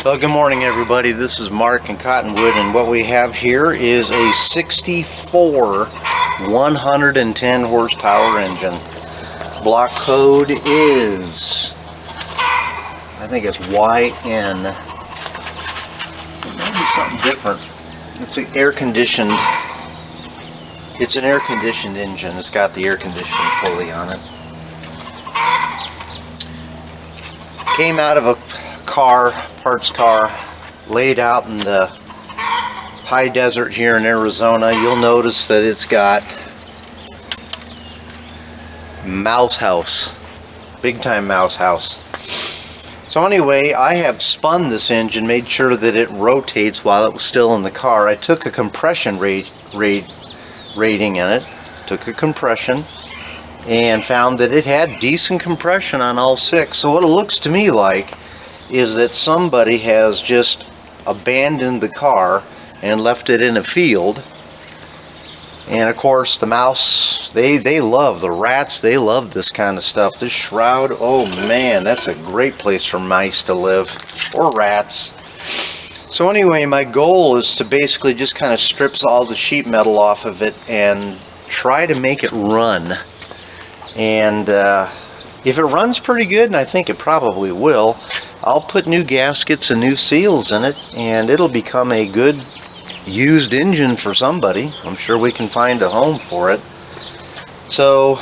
Well, good morning, everybody. This is Mark in Cottonwood, and what we have here is a 64 110 horsepower engine. Block code is, I think it's YN. It may be something different. It's an air-conditioned. It's an air-conditioned engine. It's got the air conditioning pulley on it. Came out of a parts car, laid out in the high desert here in Arizona. You'll notice that it's got mouse house, big time mouse house. So anyway, I have spun this engine, made sure that it rotates while it was still in the car. I took a compression rating in it, took a compression, and found that it had decent compression on all six. So what it looks to me like is that somebody has just abandoned the car and left it in a field. And of course the mouse, they love the rats, they love this kind of stuff. This shroud, oh man, that's a great place for mice to live, or rats. So anyway, my goal is to basically just kind of strip all the sheet metal off of it and try to make it run. And if it runs pretty good, and I think it probably will, I'll put new gaskets and new seals in it, and it'll become a good used engine for somebody. I'm sure we can find a home for it. So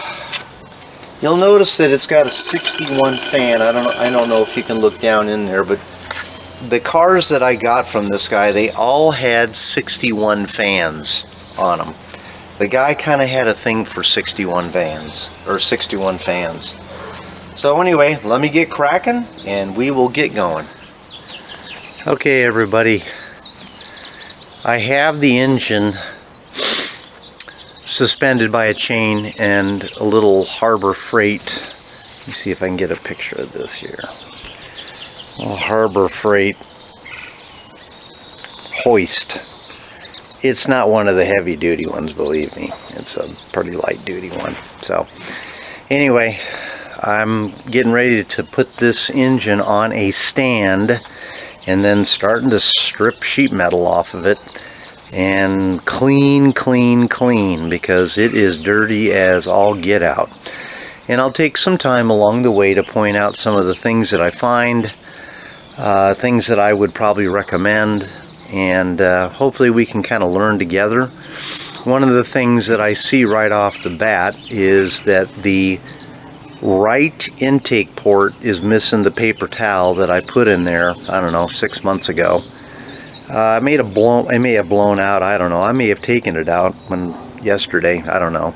you'll notice that it's got a 61 fan. I don't know if you can look down in there, but the cars that I got from this guy, they all had 61 fans on them. The guy kind of had a thing for 61 fans. So anyway, let me get cracking and we will get going. Okay, everybody. I have the engine suspended by a chain and a little Harbor Freight. Let me see if I can get a picture of this here. A Harbor Freight hoist. It's not one of the heavy duty ones, believe me. It's a pretty light duty one. So anyway, I'm getting ready to put this engine on a stand and then starting to strip sheet metal off of it and clean because it is dirty as all get out. And I'll take some time along the way to point out some of the things that I find, things that I would probably recommend, and hopefully we can kind of learn together. One of the things that I see right off the bat is that the right intake port is missing the paper towel that I put in there, I don't know, 6 months ago. It may have blown out, I don't know. I may have taken it out yesterday, I don't know.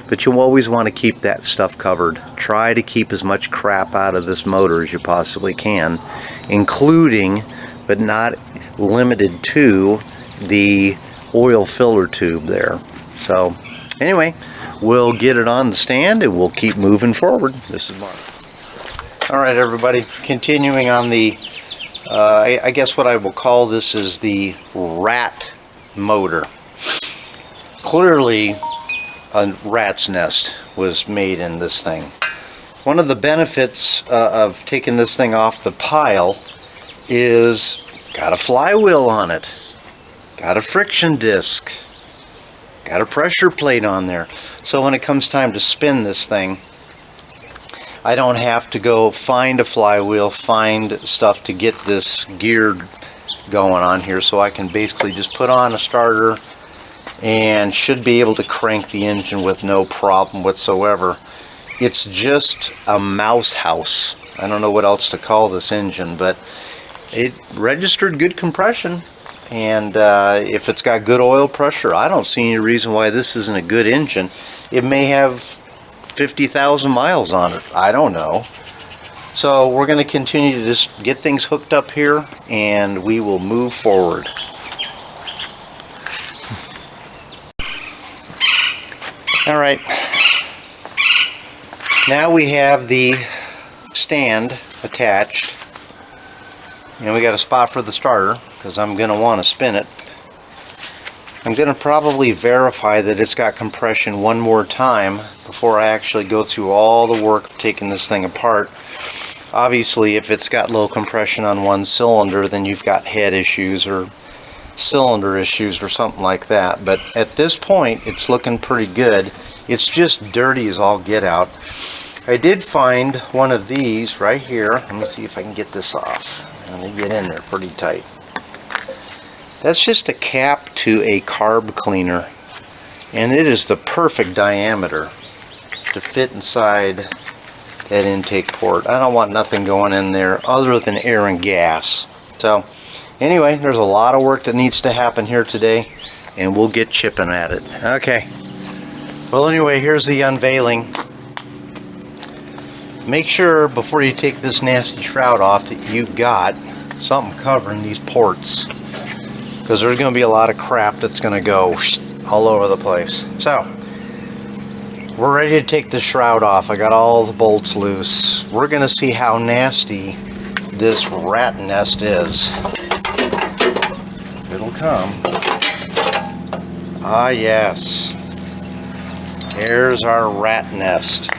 But you always want to keep that stuff covered. Try to keep as much crap out of this motor as you possibly can, including, but not limited to, the oil filler tube there. So anyway, we'll get it on the stand and we'll keep moving forward. This is Mark. Alright, everybody, continuing on the I guess what I will call this is the rat motor. Clearly a rat's nest was made in this thing. One of the benefits of taking this thing off the pile is got a flywheel on it, got a friction disc, got a pressure plate on there. So when it comes time to spin this thing, I don't have to go find a flywheel, find stuff to get this geared going on here. So I can basically just put on a starter and should be able to crank the engine with no problem whatsoever. It's just a mouse house. I don't know what else to call this engine, but it registered good compression. And if it's got good oil pressure, I don't see any reason why this isn't a good engine. It may have 50,000 miles on it. I don't know. So we're going to continue to just get things hooked up here and we will move forward. Alright. Now we have the stand attached. And we got a spot for the starter because I'm going to want to spin it. I'm going to probably verify that it's got compression one more time before I actually go through all the work of taking this thing apart. Obviously, if it's got low compression on one cylinder, then you've got head issues or cylinder issues or something like that. But at this point, it's looking pretty good. It's just dirty as all get out. I did find one of these right here. Let me see if I can get this off. And they get in there pretty tight. That's just a cap to a carb cleaner, and it is the perfect diameter to fit inside that intake port. I don't want nothing going in there other than air and gas. So anyway, there's a lot of work that needs to happen here today, and we'll get chipping at it. Okay, well anyway, here's the unveiling. Make sure before you take this nasty shroud off that you've got something covering these ports, because there's going to be a lot of crap that's going to go all over the place. So we're ready to take the shroud off. I got all the bolts loose. We're going to see how nasty this rat nest is. It'll come. Ah yes, here's our rat nest.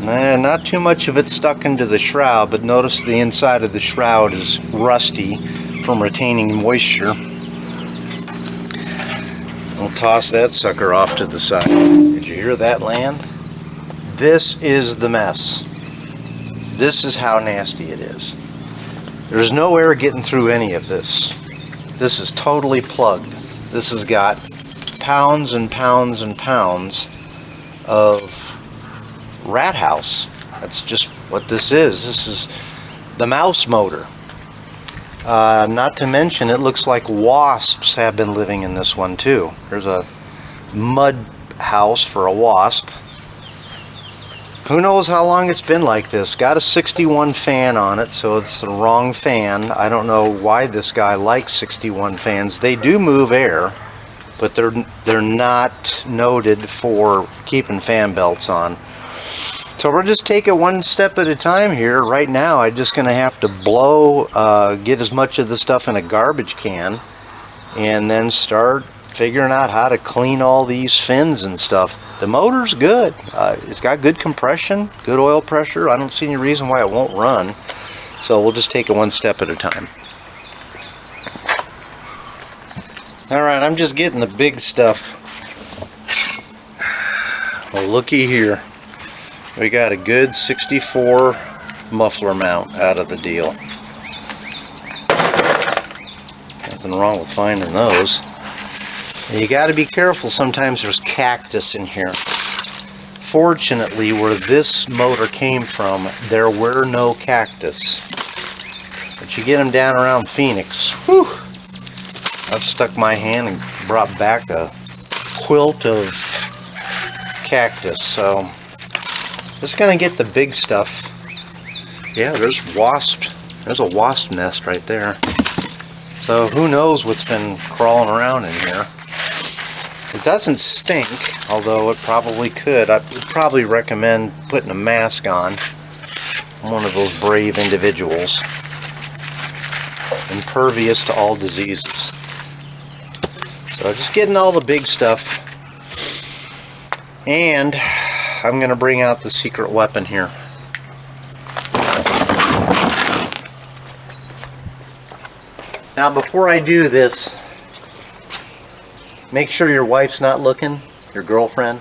Not too much of it stuck into the shroud, but notice the inside of the shroud is rusty from retaining moisture. We'll toss that sucker off to the side. Did you hear that land? This is the mess. This is how nasty it is. There's no air getting through any of this. This is totally plugged. This has got pounds and pounds and pounds of rat house. That's just what this is. This is the mouse motor. Not to mention, it looks like wasps have been living in this one too. There's a mud house for a wasp. Who knows how long it's been like this. Got a 61 fan on it, so it's the wrong fan. I don't know why this guy likes 61 fans. They do move air, but they're not noted for keeping fan belts on. So we'll just take it one step at a time here. Right now, I'm just going to have to blow, get as much of the stuff in a garbage can, and then start figuring out how to clean all these fins and stuff. The motor's good. It's got good compression, good oil pressure. I don't see any reason why it won't run. So we'll just take it one step at a time. All right, I'm just getting the big stuff. Well, looky here. We got a good 64 muffler mount out of the deal. Nothing wrong with finding those. And you got to be careful. Sometimes there's cactus in here. Fortunately, where this motor came from, there were no cactus. But you get them down around Phoenix. Whew! I've stuck my hand and brought back a quilt of cactus. So just gonna get the big stuff. Yeah, there's wasps. There's a wasp nest right there. So who knows what's been crawling around in here. It doesn't stink, although it probably could. I would probably recommend putting a mask on. I'm one of those brave individuals. Impervious to all diseases. So just getting all the big stuff. And I'm going to bring out the secret weapon here. Now before I do this, make sure your wife's not looking, your girlfriend.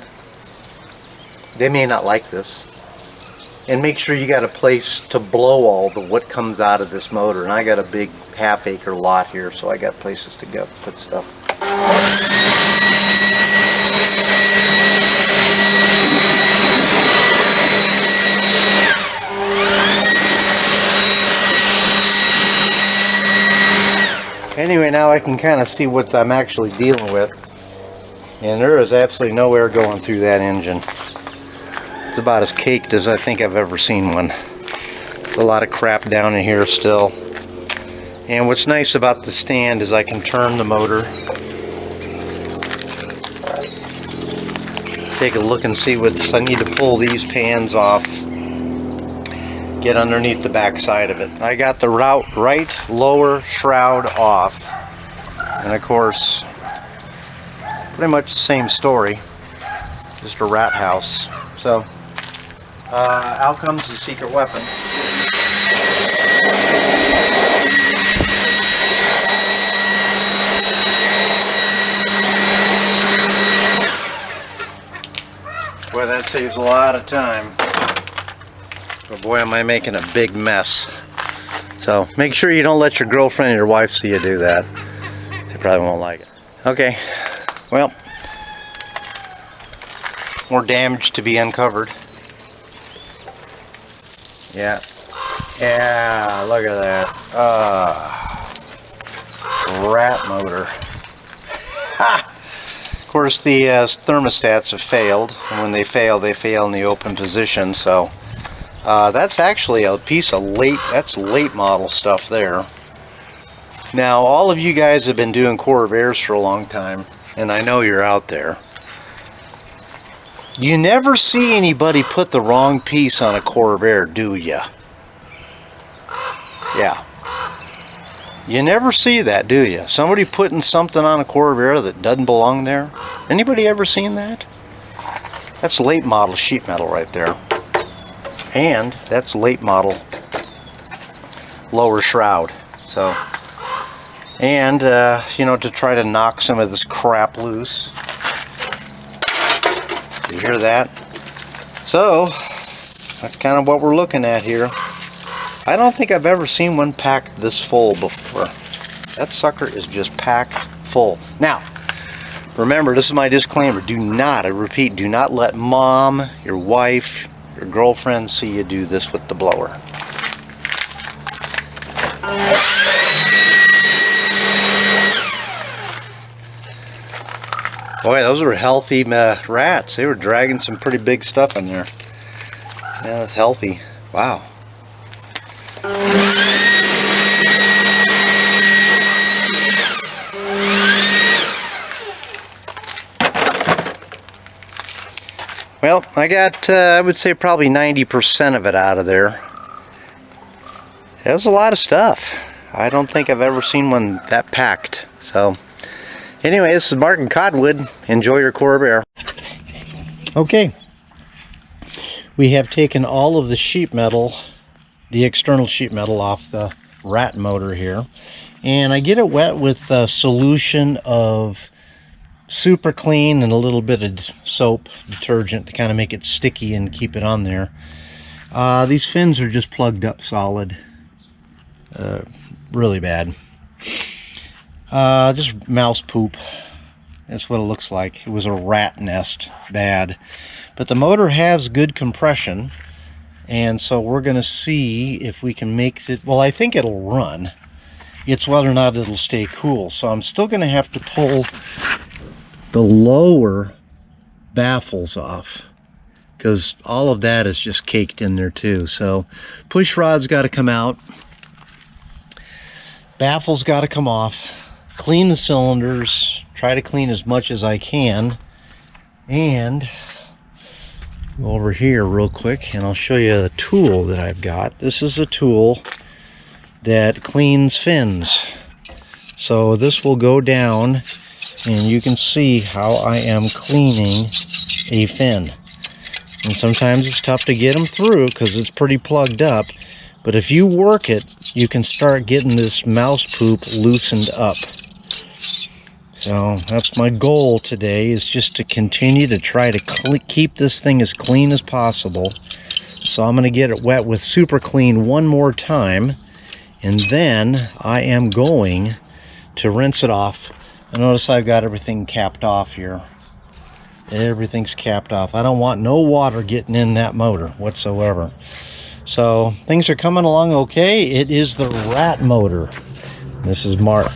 They may not like this. And make sure you got a place to blow all the what comes out of this motor. And I got a big half-acre lot here, so I got places to go put stuff. Anyway, now I can kind of see what I'm actually dealing with. And there is absolutely no air going through that engine. It's about as caked as I think I've ever seen one. There's a lot of crap down in here still. And what's nice about the stand is I can turn the motor. Take a look and see what's... I need to pull these pans off. Get underneath the back side of it. I got the right lower shroud off. And of course, pretty much the same story. Just a rat house. So, Out comes the secret weapon. Boy, that saves a lot of time. But boy, am I making a big mess. So make sure you don't let your girlfriend or your wife see you do that. They probably won't like it. Okay, well, more damage to be uncovered. Yeah, look at that. Rat motor. Ha! Of course, the thermostats have failed, and when they fail in the open position. So that's actually a piece of late model stuff there. Now, all of you guys have been doing Corvairs for a long time, and I know you're out there. You never see anybody put the wrong piece on a Corvair, do ya? Yeah. You never see that, do you? Somebody putting something on a Corvair that doesn't belong there? Anybody ever seen that? That's late model sheet metal right there. And that's late model lower shroud. So, and you know, to try to knock some of this crap loose. You hear that? So that's kind of what we're looking at here. I don't think I've ever seen one packed this full before. That sucker is just packed full. Now, remember, this is my disclaimer. Do not, I repeat, do not let mom, your wife, your girlfriend see you do this with the blower. Boy, those were healthy rats. They were dragging some pretty big stuff in there. Yeah, it's healthy. Wow. Well, I got, I would say probably 90% of it out of there. That was a lot of stuff. I don't think I've ever seen one that packed. So, anyway, this is Martin Cottonwood. Enjoy your Corvair. Okay. We have taken all of the sheet metal, the external sheet metal off the rat motor here. And I get it wet with a solution of super clean and a little bit of soap detergent to kind of make it sticky and keep it on there. These fins are just plugged up solid. Really bad. Just mouse poop. That's what it looks like. It was a rat nest. Bad. But the motor has good compression, and so we're going to see if we can make it. Well, I think it'll run. It's whether or not it'll stay cool. So I'm still going to have to pull the lower baffles off, because all of that is just caked in there too. So push rod's got to come out, baffles got to come off, clean the cylinders, try to clean as much as I can, and go over here real quick and I'll show you a tool that I've got. This is a tool that cleans fins. So this will go down and you can see how I am cleaning a fin. And sometimes it's tough to get them through because it's pretty plugged up. But if you work it, you can start getting this mouse poop loosened up. So that's my goal today, is just to continue to try to keep this thing as clean as possible. So I'm going to get it wet with super clean one more time. And then I am going to rinse it off. And notice I've got everything capped off here. Everything's capped off. I don't want no water getting in that motor whatsoever. So things are coming along okay. It is the rat motor. This is Mark.